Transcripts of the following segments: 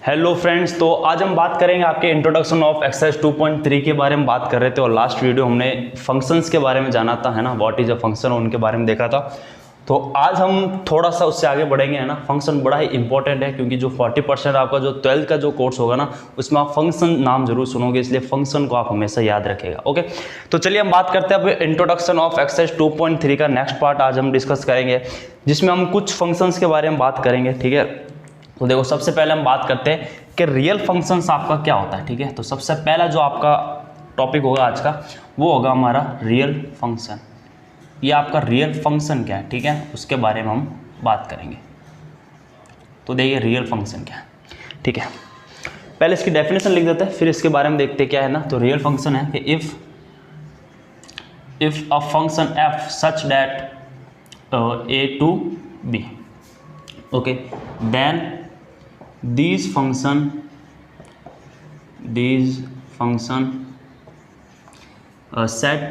Hello friends, तो आज हम बात करेंगे आपके इंट्रोडक्शन ऑफ एक्सरसाइज 2.3 के बारे में बात कर रहे थे और लास्ट वीडियो हमने फंक्शंस के बारे में जाना था, है ना। व्हाट इज अ फंक्शन, उनके बारे में देखा था। तो आज हम थोड़ा सा उससे आगे बढ़ेंगे, है ना। फंक्शन बड़ा ही इंपॉर्टेंट है क्योंकि जो 40% आपका जो 12th का जो कोर्स होगा ना, उसमें आप फंक्शन नाम जरूर सुनोगे, इसलिए फंक्शन को आप हमेशा याद रखेगा। ओके, तो चलिए हम बात करते हैं अब इंट्रोडक्शन ऑफ एक्सरसाइज 2.3 का नेक्स्ट पार्ट आज हम डिस्कस करेंगे, जिसमें हम कुछ फंक्शंस के बारे में बात करेंगे। ठीक है, तो देखो सबसे पहले हम बात करते हैं कि रियल फंक्शंस आपका क्या होता है। ठीक है, तो सबसे पहला जो आपका टॉपिक होगा आज का वो होगा हमारा रियल फंक्शन। ये आपका रियल फंक्शन क्या है, ठीक है, उसके बारे में हम बात करेंगे। तो देखिए रियल फंक्शन क्या है। ठीक है, पहले इसकी डेफिनेशन लिख देते हैं, फिर इसके बारे में देखते हैं क्या है ना। तो रियल फंक्शन है कि if a function F such that a to b, okay, then these function said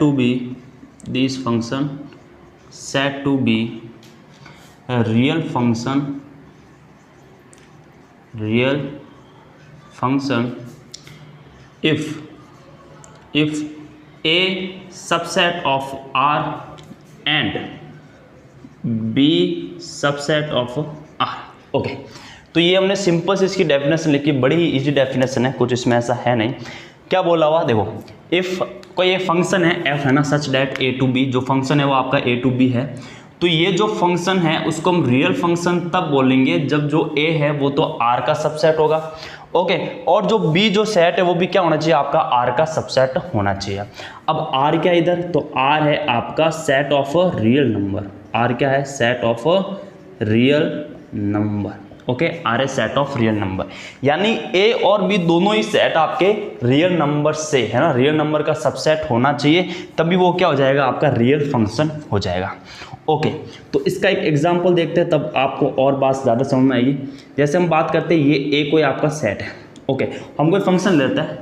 to be a real function if a subset of R and b subset of R। Okay, तो ये हमने simple से इसकी definition लिखी, बड़ी ही easy definition है, कुछ इसमें ऐसा है नहीं। क्या बोला हुआ, देखो इफ़ कोई एक फंक्शन है f, है ना, such that a to b, जो फंक्शन है वो आपका a to b है। तो ये जो फंक्शन है उसको हम रियल फंक्शन तब बोलेंगे जब जो a है वो तो r का सबसेट होगा। ओके, और जो b जो सेट है वो भी क्या होना चाहिए, आपका r का सबसेट होना चाहिए। अब r क्या इधर, तो r है आपका set of a real number. r क्या है, set of a real number. Okay, are a set of real number, यानी ए और बी दोनों ही सेट आपके रियल नंबर से, है ना, रियल नंबर का सबसेट होना चाहिए, तभी वो क्या हो जाएगा, आपका रियल फंक्शन हो जाएगा। ओके, तो इसका एक एग्जांपल देखते हैं, तब आपको और बात ज़्यादा समझ में आएगी। जैसे हम बात करते हैं, ये ए कोई आपका सेट है। ओके, हम कोई फंक्शन लेते हैं,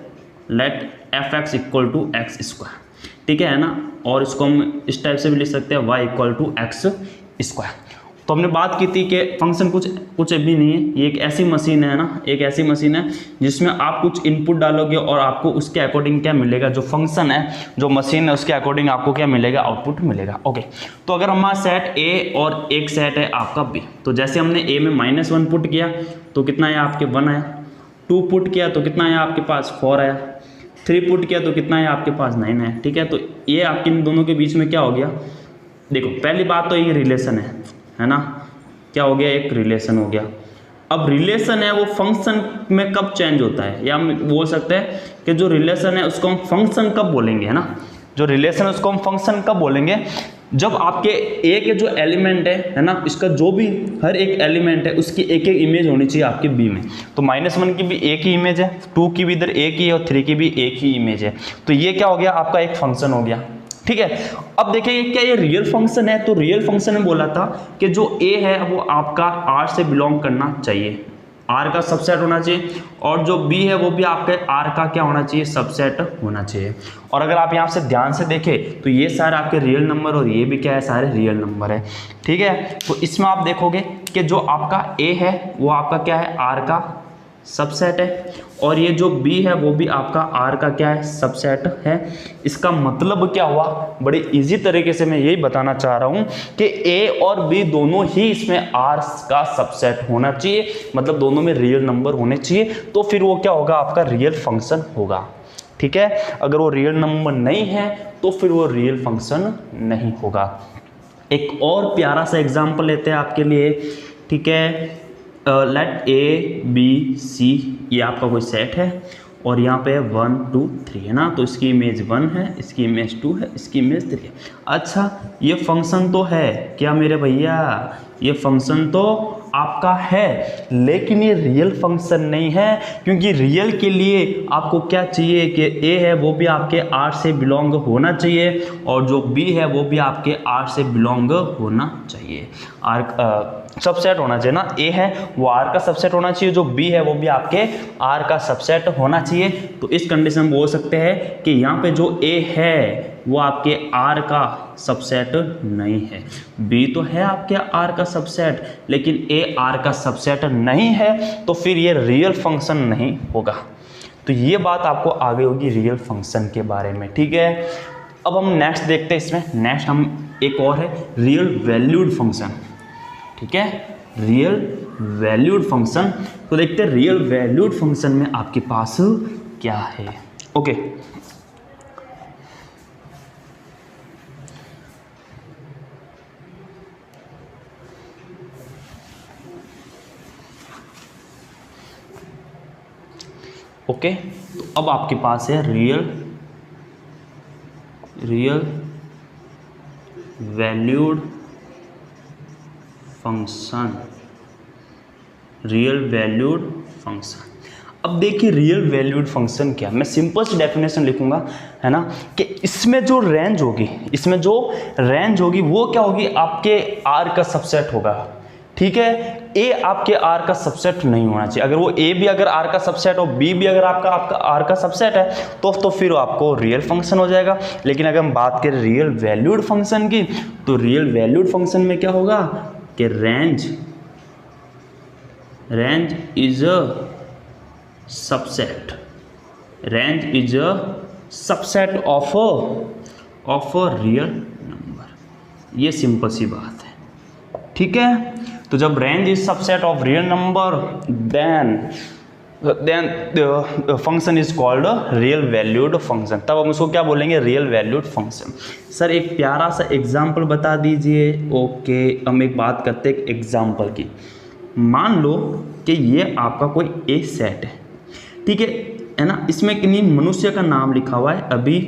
let f x equal to x square, ठीक है ना, और इसको हम इस टाइप से भी लिख सकते हैं, y equal to x square. तो हमने बात की थी कि फंक्शन कुछ भी नहीं है, ये एक ऐसी मशीन है ना, एक ऐसी मशीन है जिसमें आप कुछ इनपुट डालोगे और आपको उसके अकॉर्डिंग क्या मिलेगा, जो फंक्शन है, जो मशीन है, उसके अकॉर्डिंग आपको क्या मिलेगा, आउटपुट मिलेगा। ओके, तो अगर हमारा सेट ए और एक सेट है आपका बी, तो जैसे हमने ए में -1 पुट किया तो कितना आया आपके 1 आया, 2 पुट किया तो कितना आया आपके पास 4 आया, 3 पुट किया तो कितना आया आपके पास 9 आया। ठीक है, तो ये आपके इन दोनों के बीच में क्या हो गया, देखो पहली बात तो ये रिलेशन है ना, क्या हो गया, एक रिलेशन हो गया। अब रिलेशन है वो फंक्शन में कब चेंज होता है, या हम बोल सकते हैं कि जो रिलेशन है उसको हम फंक्शन कब बोलेंगे, है ना, जो रिलेशन है उसको हम फंक्शन कब बोलेंगे, जब आपके ए के जो एलिमेंट है ना, इसका जो भी हर एक एलिमेंट है उसकी एक एक इमेज होनी चाहिए आपके बी में। तो -1 की भी एक ही इमेज है, 2 की भी इधर एक ही है और 3 की भी एक ही इमेज है। तो ये क्या हो गया, आपका एक फंक्शन हो गया। ठीक है, अब देखिए क्या ये रियल फंक्शन है, तो रियल फंक्शन में बोला था कि जो a है वो आपका R से बिलोंग करना चाहिए, R का सबसेट होना चाहिए, और जो b है वो भी आपके R का क्या होना चाहिए, सबसेट होना चाहिए। और अगर आप यहाँ से ध्यान से देखें तो ये सारे आपके रियल नंबर और ये भी क्या है, सारे रियल नंबर है। ठीक है, तो इसमें आप देखोगे कि जो आपका a है वो आपका क्या है, R का सबसेट है, और ये जो b है वो भी आपका R का क्या है, सबसेट है। इसका मतलब क्या हुआ, बड़े इजी तरीके से मैं यही बताना चाह रहा हूं कि a और b दोनों ही इसमें R का सबसेट होना चाहिए, मतलब दोनों में रियल नंबर होने चाहिए, तो फिर वो क्या होगा, आपका रियल फंक्शन होगा। ठीक है, अगर वो रियल नंबर नहीं है तो फिर वो रियल फंक्शन नहीं होगा। एक और प्यारा सा एग्जाम्पल लेते हैं आपके लिए। ठीक है, लेट ए बी सी, ये आपका कोई सेट है और यहाँ पे 1 2 3 है ना, तो इसकी इमेज 1 है, इसकी इमेज 2 है, इसकी इमेज 3 है। अच्छा, ये फंक्शन तो है क्या मेरे भैया, ये फंक्शन तो आपका है, लेकिन ये रियल फंक्शन नहीं है, क्योंकि रियल के लिए आपको क्या चाहिए कि a है वो भी आपके R से बिलोंग होना चाहिए, और जो b है वो भी आपके R से बिलोंग होना चाहिए, R सबसेट होना चाहिए ना, a है वो R का सबसेट होना चाहिए, जो b है वो भी आपके R का सबसेट होना चाहिए। तो इस कंडीशन में बोल सकते हैं कि यहाँ पे जो a है वो आपके R का सबसेट नहीं है। बी तो है आपके आर का सबसेट, लेकिन ए आर का सबसेट नहीं है, तो फिर ये रियल फंक्शन नहीं होगा। तो ये बात आपको आगे होगी रियल फंक्शन के बारे में, ठीक है। अब हम नेक्स्ट देखते हैं, इसमें नेक्स्ट हम एक और है रियल वैल्यूड फंक्शन, ठीक है, रियल वैल्यूड फंक्शन। तो देखते हैं रियल वैल्यूड फंक्शन में आपके पास क्या है। ओके, ओके, तो अब आपके पास है real valued function, real valued function. अब देखिए रियल वैल्यूड फंक्शन क्या, मैं सिंपल सी डेफिनेशन लिखूंगा, है ना, कि इसमें जो रेंज होगी वो क्या होगी, आपके आर का सबसेट होगा, ठीक है। ए आपके आर का सबसेट नहीं होना चाहिए। अगर वो ए भी अगर आर का सबसेट हो, बी भी अगर आपका आर का सबसेट है, तो फिर आपको रियल फंक्शन हो जाएगा। लेकिन अगर हम बात करें रियल वैल्यूड फंक्शन की, तो रियल वैल्यूड फंक्शन में क्या होगा कि range is a subset, range is a subset of a real number. ये सिंपल सी बात है, ठीक है। तो जब range is subset of real number, then function is called real valued function. तब हम उसको क्या बोलेंगे, रियल वैल्यूड फंक्शन। सर एक प्यारा सा एग्जाम्पल बता दीजिए। ओके, हम एक बात करते हैं एग्जाम्पल की। मान लो कि ये आपका कोई एक सेट है, ठीक है ना, इसमें किन्हीं मनुष्य का नाम लिखा हुआ है, अभी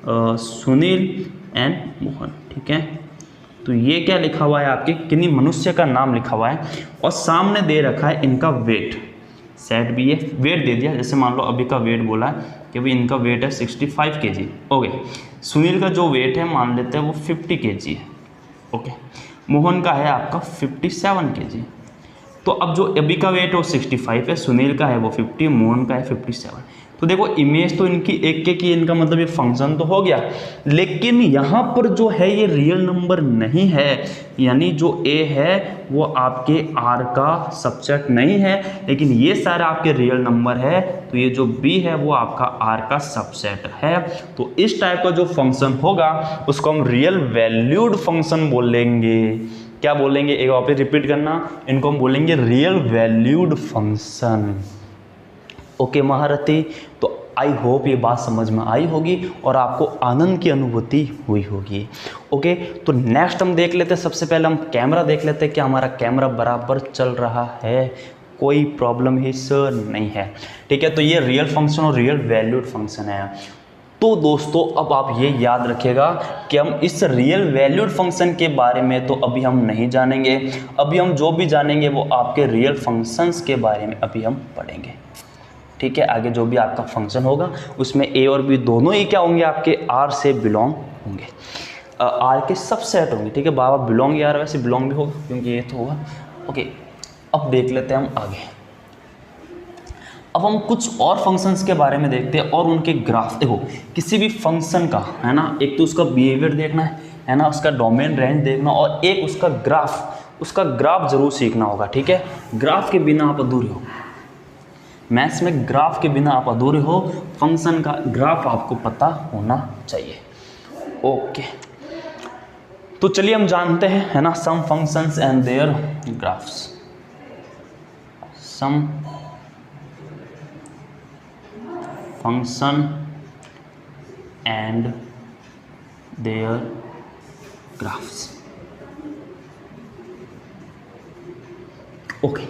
सुनील एंड मोहन, ठीक है। तो ये क्या लिखा हुआ है, आपके किन्हीं मनुष्य का नाम लिखा हुआ है, और सामने दे रखा है इनका वेट। सेट भी ये वेट दे दिया, जैसे मान लो अभी का वेट बोला है कि भाई इनका वेट है 65 kg। ओके, सुनील का जो वेट है मान लेते हैं वो 50 kg है। ओके, मोहन का है आपका 57 kg। तो अब जो अभी का वेट है वो 65 है, सुनील का है वो 50, मोहन का है 57। तो देखो इमेज तो इनकी एक की इनका मतलब ये फंक्शन तो हो गया, लेकिन यहाँ पर जो है ये रियल नंबर नहीं है, यानी जो ए है वो आपके आर का सबसेट नहीं है, लेकिन ये सारा आपके रियल नंबर है। तो ये जो बी है वो आपका आर का सबसेट है। तो इस टाइप का जो फंक्शन होगा उसको हम रियल वैल्यूड फंक्शन बोलेंगे। क्या बोलेंगे, एक वापस रिपीट करना, इनको हम बोलेंगे रियल वैल्यूड फंक्शन। ओके महारथी, तो आई होप ये बात समझ में आई होगी और आपको आनंद की अनुभूति हुई होगी। ओके, तो नेक्स्ट हम देख लेते हैं, सबसे पहले हम कैमरा देख लेते हैं कि हमारा कैमरा बराबर चल रहा है, कोई प्रॉब्लम ही सर नहीं है, ठीक है। तो ये रियल फंक्शन और रियल वैल्यूड फंक्शन है। तो दोस्तों अब आप ये याद रखिएगा कि हम इस रियल वैल्यूड फंक्शन के बारे में तो अभी हम नहीं जानेंगे, अभी हम जो भी जानेंगे वो आपके रियल फंक्शंस के बारे में अभी हम पढ़ेंगे, ठीक है। आगे जो भी आपका फंक्शन होगा उसमें ए और बी दोनों ही क्या होंगे, आपके आर से बिलोंग होंगे, आर के सबसेट होंगे, ठीक है। बाबा बिलोंग यार, वैसे बिलोंग भी होगा क्योंकि ये तो होगा। ओके, अब देख लेते हैं हम आगे। अब हम कुछ और फंक्शंस के बारे में देखते हैं और उनके ग्राफ। देखो किसी भी फंक्शन का, है ना, एक तो उसका बिहेवियर देखना है ना, उसका डोमेन रेंज देखना, और एक उसका ग्राफ जरूर सीखना होगा, ठीक है। ग्राफ के बिना आप अधूरे हो, मैथ्स में ग्राफ के बिना आप अधूरे हो, फंक्शन का ग्राफ आपको पता होना चाहिए। ओके, तो चलिए हम जानते हैं, है ना, some functions and their graphs. Some function and their graphs. Okay,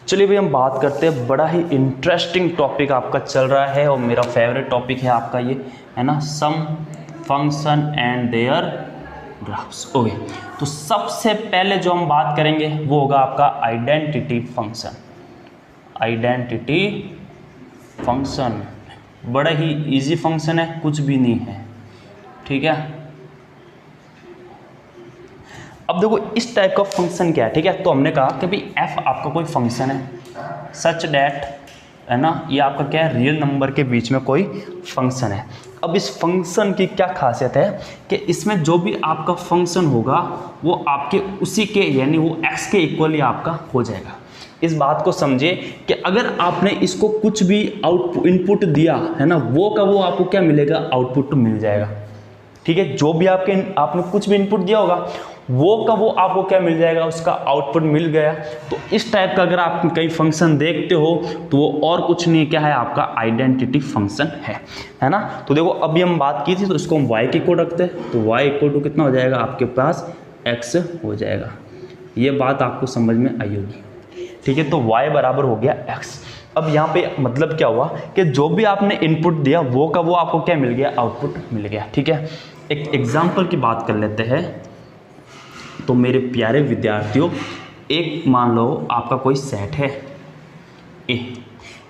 चलिए भाई हम बात करते हैं, बड़ा ही इंटरेस्टिंग टॉपिक आपका चल रहा है और मेरा फेवरेट टॉपिक है आपका ये, है ना, some function and their graphs. Okay, तो सबसे पहले जो हम बात करेंगे वो होगा आपका आइडेंटिटी फंक्शन। आइडेंटिटी फंक्शन बड़ा ही इजी फंक्शन है, कुछ भी नहीं है, ठीक है। अब देखो इस टाइप का फंक्शन क्या है, ठीक है। तो हमने कहा कि भाई एफ आपका कोई फंक्शन है सच डैट है ना, ये आपका क्या है, रियल नंबर के बीच में कोई फंक्शन है। अब इस फंक्शन की क्या खासियत है कि इसमें जो भी आपका फंक्शन होगा वो आपके उसी के यानी वो x के इक्वली आपका हो जाएगा। इस बात को समझिए कि अगर आपने इसको कुछ भी आउटपुट इनपुट दिया है ना, वो का वो आपको क्या मिलेगा, आउटपुट मिल जाएगा। ठीक है, जो भी आपने कुछ भी इनपुट दिया होगा वो का वो आपको क्या मिल जाएगा, उसका आउटपुट मिल गया। तो इस टाइप का अगर आप कहीं फंक्शन देखते हो तो वो और कुछ नहीं, क्या है, आपका आइडेंटिटी फंक्शन है ना। तो देखो अभी हम बात की थी, तो इसको हम y के इक्वल रखते हैं, तो y इक्वल टू कितना हो जाएगा, आपके पास x हो जाएगा। ये बात आपको समझ में आई होगी। ठीक है, तो y बराबर हो गया x। अब यहाँ पे मतलब क्या हुआ कि जो भी आपने इनपुट दिया वो का वो आपको क्या मिल गया, आउटपुट मिल गया। ठीक है, एक एग्जाम्पल की बात कर लेते हैं। तो मेरे प्यारे विद्यार्थियों, एक मान लो आपका कोई सेट है ए,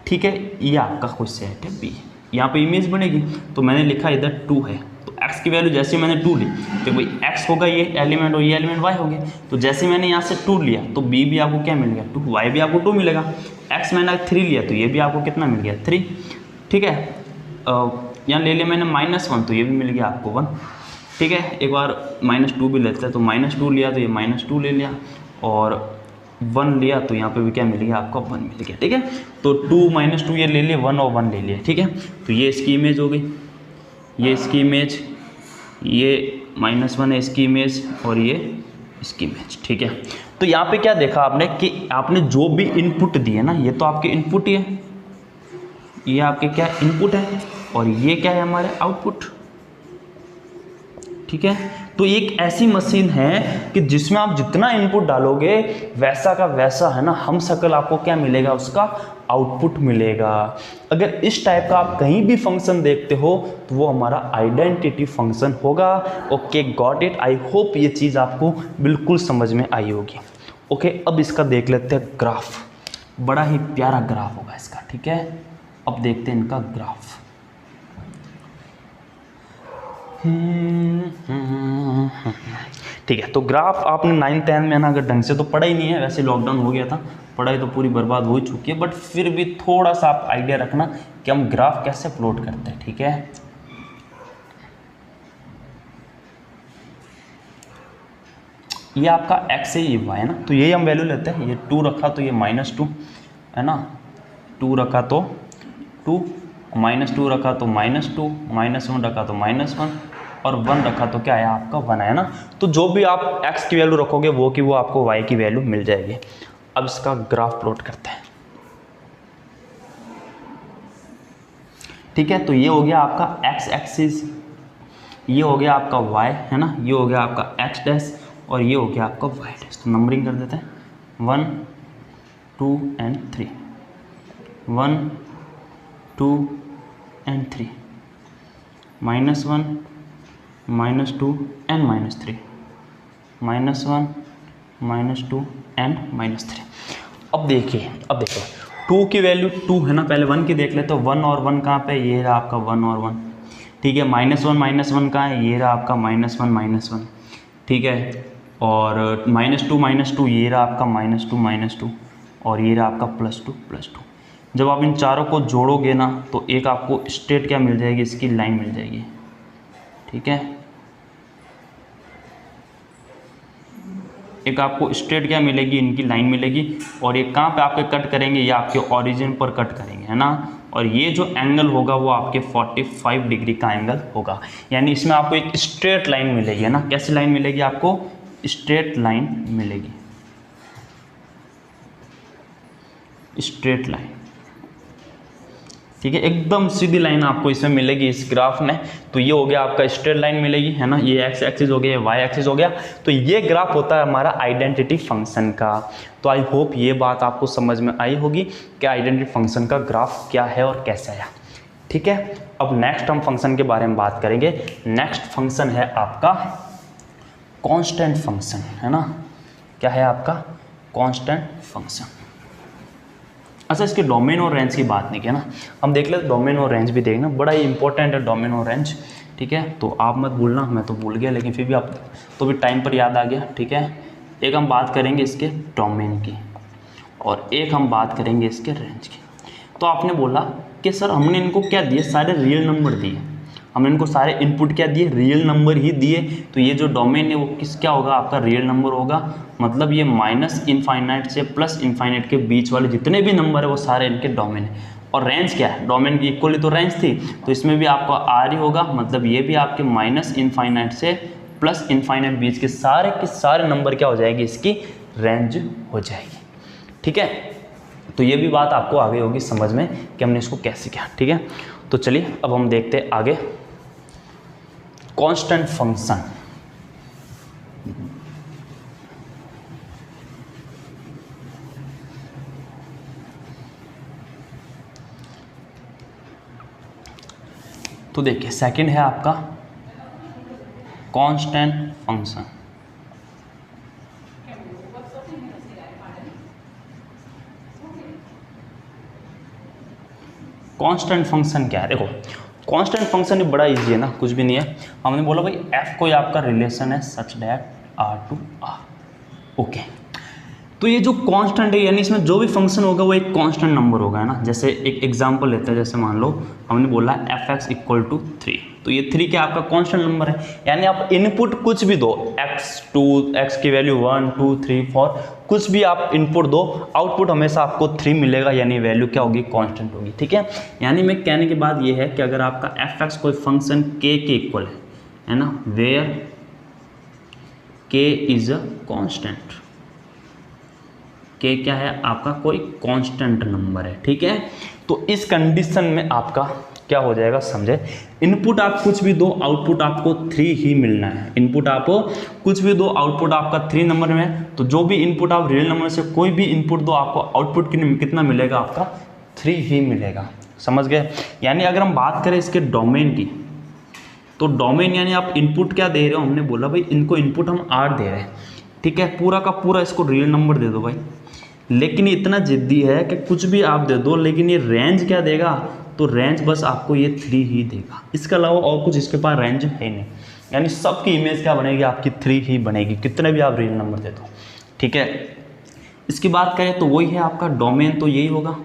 ठीक है, ये आपका कोई सेट है बी। यहाँ पे इमेज बनेगी, तो मैंने लिखा इधर 2 है, तो x की वैल्यू जैसे मैंने 2 ली तो भाई x होगा ये एलिमेंट और ये एलिमेंट y हो गया। तो जैसे मैंने यहाँ से 2 लिया तो b भी आपको क्या मिल गया 2, y भी आपको 2 मिलेगा। x मैंने 3 लिया तो ये भी आपको कितना मिल गया 3। ठीक है, यहाँ ले लिया मैंने -1 तो ये भी मिल गया आपको 1। ठीक है, एक बार -2 भी लेते हैं, तो -2 लिया तो ये -2 ले लिया, और 1 लिया तो यहाँ पे भी क्या मिल गया आपको 1 मिल गया। ठीक है, तो 2 -2 ये ले लिए, 1 और 1 ले लिया। ठीक है, तो ये इसकी इमेज हो गई, ये इसकी इमेज, ये -1 है इसकी इमेज, और ये इसकी इमेज। ठीक है, तो यहाँ पे क्या देखा आपने कि आपने जो भी इनपुट दिए ना, ये तो आपके इनपुट ही है, ये आपके क्या इनपुट है, और ये क्या है हमारे आउटपुट। ठीक है, तो एक ऐसी मशीन है कि जिसमें आप जितना इनपुट डालोगे वैसा का वैसा है ना, हम शक्ल आपको क्या मिलेगा, उसका आउटपुट मिलेगा। अगर इस टाइप का आप कहीं भी फंक्शन देखते हो तो वो हमारा आइडेंटिटी फंक्शन होगा। Okay, got it. I hope ये चीज़ आपको बिल्कुल समझ में आई होगी। ओके, अब इसका देख लेते हैं ग्राफ। बड़ा ही प्यारा ग्राफ होगा इसका। ठीक है, अब देखते हैं इनका ग्राफ। ठीक है, तो ग्राफ आपने 9th 10th में ना अगर ढंग से तो पढ़ा ही नहीं है, वैसे लॉकडाउन हो गया था, पढ़ाई तो पूरी बर्बाद हो ही चुकी है, बट फिर भी थोड़ा सा आप आइडिया रखना कि हम ग्राफ कैसे प्लॉट करते हैं। ठीक है, ये आपका x है, ये y है ना, तो यही हम वैल्यू लेते हैं। ये 2 रखा तो ये -2 है ना, 2 रखा तो 2, -2 रखा तो -2, -1 रखा तो -1, और 1 रखा तो क्या है आपका 1 है ना। तो जो भी आप x की वैल्यू रखोगे वो की वो आपको y की वैल्यू मिल जाएगी। अब इसका ग्राफ प्लॉट करते हैं। ठीक है, तो ये हो गया आपका x एक्सिस, ये हो गया आपका y है ना, ये हो गया आपका x डैश, और ये हो गया आपका y डैश। तो नंबरिंग कर देते हैं 1 2 एंड 3, 1 2 एंड 3, -1 -2 एंड -3, -1 -2 एंड -3। अब देखिए, अब देखो 2 की वैल्यू 2 है ना, पहले 1 की देख लेते तो 1 और 1 कहाँ पे, ये रहा आपका 1 और 1। ठीक है, -1 कहाँ है, ये रहा आपका -1 ठीक है, और -2 ये रहा आपका -2 और ये रहा आपका +2। जब आप इन चारों को जोड़ोगे ना तो एक आपको स्ट्रेट क्या मिल जाएगी, इसकी लाइन मिल जाएगी। ठीक है, एक आपको स्ट्रेट क्या मिलेगी, इनकी लाइन मिलेगी, और ये कहाँ पे आपके कट करेंगे, ये आपके ओरिजिन पर कट करेंगे है ना। और ये जो एंगल होगा वो आपके 45 डिग्री का एंगल होगा, यानी इसमें आपको एक स्ट्रेट लाइन मिलेगी है ना। कैसी लाइन मिलेगी आपको, स्ट्रेट लाइन मिलेगी, स्ट्रेट लाइन। ठीक है, एकदम सीधी लाइन आपको इसमें मिलेगी इस ग्राफ में। तो ये हो गया आपका स्ट्रेट लाइन मिलेगी है ना, ये x एक्सिस हो गया, ये y एक्सिस हो गया। तो ये ग्राफ होता है हमारा आइडेंटिटी फंक्शन का। तो आई होप ये बात आपको समझ में आई होगी कि आइडेंटिटी फंक्शन का ग्राफ क्या है और कैसा है। ठीक है, अब नेक्स्ट हम फंक्शन के बारे में बात करेंगे। नेक्स्ट फंक्शन है आपका कांस्टेंट फंक्शन है ना। क्या है आपका कांस्टेंट फंक्शन। अच्छा, इसके डोमेन और रेंज की बात नहीं की ना, हम देख लेते डोमेन और रेंज भी देखना, बड़ा ही इंपॉर्टेंट है डोमेन और रेंज। ठीक है, तो आप मत भूलना, मैं तो भूल गया लेकिन फिर भी आप तो भी टाइम पर याद आ गया। ठीक है, एक हम बात करेंगे इसके डोमेन की और एक हम बात करेंगे इसके रेंज की। तो आपने बोला कि सर हमने इनको क्या दिए, सारे रियल नंबर दिए, हमने इनको सारे इनपुट क्या दिए, रियल नंबर ही दिए, तो ये जो डोमेन है वो क्या होगा, आपका रियल नंबर होगा। मतलब ये माइनस इनफाइनाइट से प्लस इनफाइनाइट के बीच वाले जितने भी नंबर है वो सारे इनके डोमेन है। और रेंज क्या है, डोमेन की इक्वली तो रेंज थी, तो इसमें भी आपका आर ही होगा, मतलब ये भी आपके माइनस इनफाइनाइट से प्लस इनफाइनाइट बीच के सारे नंबर क्या हो जाएगी, इसकी रेंज हो जाएगी। ठीक है, तो ये भी बात आपको आ गई होगी समझ में कि हमने इसको कैसे किया। ठीक है, तो चलिए अब हम देखते हैं आगे कांस्टेंट फंक्शन। तो देखिए सेकंड है आपका कांस्टेंट फंक्शन। कांस्टेंट फंक्शन क्या है, देखो कांस्टेंट फंक्शन भी बड़ा इजी है ना, कुछ भी नहीं है। हमने बोला भाई एफ कोई आपका रिलेशन है such that R to R. Okay, तो ये जो कांस्टेंट है यानी इसमें जो भी फंक्शन होगा वो एक कांस्टेंट नंबर होगा, है ना। जैसे एक एग्जांपल लेते हैं, जैसे मान लो हमने बोला एफ एक्स इक्वल टू 3, तो ये 3 क्या आपका कांस्टेंट नंबर है, यानी आप इनपुट कुछ भी दो, x2 x की वैल्यू 1 2 3 4 कुछ भी आप इनपुट दो, आउटपुट हमेशा आपको 3 मिलेगा, यानी वैल्यू क्या होगी, कांस्टेंट होगी। ठीक है, यानी मैं कहने की बात ये है कि अगर आपका एफ एक्स कोई फंक्शन k के इक्वल है ना, where k is a constant, k क्या है आपका कोई कांस्टेंट नंबर है। ठीक है, तो इस कंडीशन में आपका क्या हो जाएगा, समझे, इनपुट आप कुछ भी दो, आउटपुट आपको 3 ही मिलना है। इनपुट आप कुछ भी दो, आउटपुट आपका 3 नंबर में है, तो जो भी इनपुट आप रियल नंबर से कोई भी इनपुट दो, आपको आउटपुट कितना मिलेगा, आपका 3 ही मिलेगा। समझ गए, यानी अगर हम बात करें इसके डोमेन की, तो डोमेन यानी आप इनपुट क्या दे रहे हो, हमने बोला भाई इनको इनपुट हम 8 दे रहे हैं। ठीक है, पूरा का पूरा इसको रियल नंबर दे दो भाई, लेकिन ये इतना जिद्दी है कि कुछ भी आप दे दो, लेकिन ये रेंज क्या देगा, तो रेंज बस आपको ये 3 ही देगा, इसके अलावा और कुछ इसके पास रेंज है नहीं। यानी सबकी इमेज क्या बनेगी, आपकी 3 ही बनेगी, कितने भी आप रियल नंबर दे दो। ठीक है, इसकी बात करें तो वही है आपका डोमेन, तो यही होगा,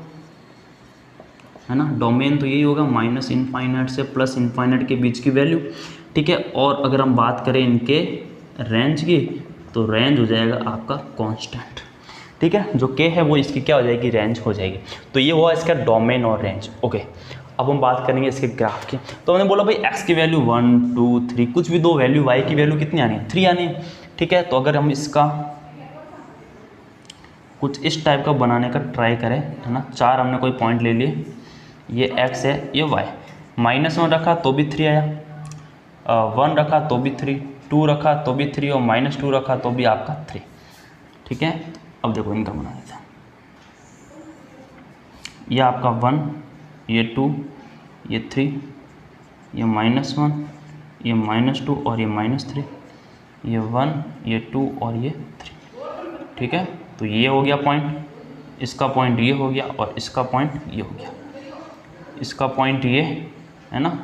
है ना, डोमेन तो यही होगा माइनस इनफाइनाइट से प्लस इनफाइनाइट के बीच की वैल्यू। ठीक है, और अगर हम बात करें इनके रेंज की, तो रेंज हो जाएगा आपका कांस्टेंट। ठीक है, जो k है वो इसकी क्या हो जाएगी, रेंज हो जाएगी। तो ये हुआ इसका डोमेन और रेंज। ओके, अब हम बात करेंगे इसके ग्राफ की। तो हमने बोला भाई x की वैल्यू 1 2 3 कुछ भी दो वैल्यू, y की वैल्यू कितनी आनी है, 3 आनी है। ठीक है, तो अगर हम इसका कुछ इस टाइप का बनाने का ट्राई करें, है ना, 4 हमने कोई पॉइंट ले लिए, ये x है ये y, -1 रखा तो भी 3 आया, 1 रखा तो भी 3, 2 रखा तो भी 3 और -2 रखा तो भी आपका 3। ठीक है, अब देखो इनका बना देते हैं, ये आपका 1 ये 2 ये 3 ये -1 ये -2 और ये -3, ये 1 ये 2 और ये 3। ठीक है, तो ये हो गया पॉइंट, इसका पॉइंट ये हो गया और इसका पॉइंट ये हो गया, इसका पॉइंट ये है ना,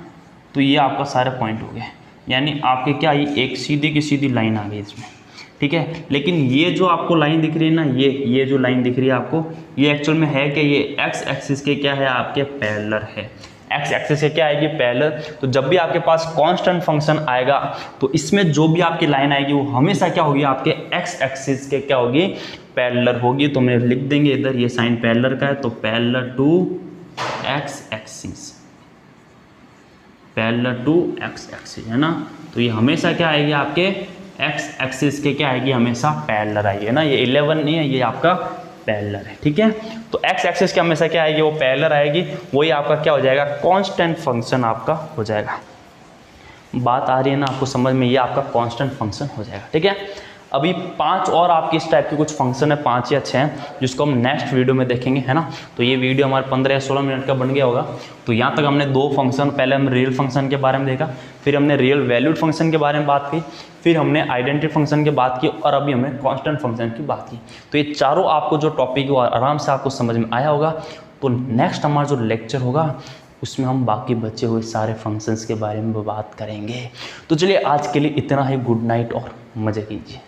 तो ये आपका सारे पॉइंट हो गए, यानी आपके क्या ये एक सीधी की सीधी लाइन आ गई इसमें। ठीक है, लेकिन ये जो आपको लाइन दिख रही है ना, ये जो लाइन दिख रही है आपको, ये एक्चुअल में है कि ये एक्स एक्सिस के क्या है, आपके पैरेलल है, एक्स एक्सिस के क्या आएगी, पैरेलल। तो जब भी आपके पास कांस्टेंट फंक्शन आएगा, तो इसमें जो भी आपकी लाइन आएगी वो हमेशा क्या होगी, आपके एक्स एक्सिस के क्या होगी, पैरेलल होगी। तो मैं लिख देंगे इधर, ये साइन पैरेलल का है, तो parallel to x axis, parallel to x axis, है ना। तो ये हमेशा क्या आएगी, आपके एक्स एक्सिस के क्या आएगी, हमेशा पैरेलल आएगी, है ना। ये 11 नहीं है, ये आपका पैरेलल है। ठीक है, तो एक्स एक्सिस के हमेशा क्या आएगी, वो पैरेलल आएगी, वही आपका क्या हो जाएगा, कांस्टेंट फंक्शन आपका हो जाएगा। बात आ रही है ना आपको समझ में, ये आपका कांस्टेंट फंक्शन हो जाएगा। ठीक है, अभी 5 और आपकी इस टाइप के कुछ फंक्शन है, 5 या 6 हैं, जिसको हम नेक्स्ट वीडियो में देखेंगे, है ना। तो ये वीडियो हमारे 15 या 16 मिनट का बन गया होगा। तो यहाँ तक हमने 2 फंक्शन, पहले हम रियल फंक्शन के बारे में देखा, फिर हमने रियल वैल्यूड फंक्शन के बारे में बात की, फिर हमने आइडेंटिटी फंक्शन की बात की, और अभी हमने कांस्टेंट फंक्शन की बात की। तो ये चारों आपको जो टॉपिक है आराम से आपको समझ में आया होगा। तो नेक्स्ट हमारा जो लेक्चर होगा उसमें हम बाकी बचे हुए सारे फंक्शंस के बारे में बात करेंगे। तो चलिए आज के लिए इतना ही, गुड नाइट और मज़े कीजिए।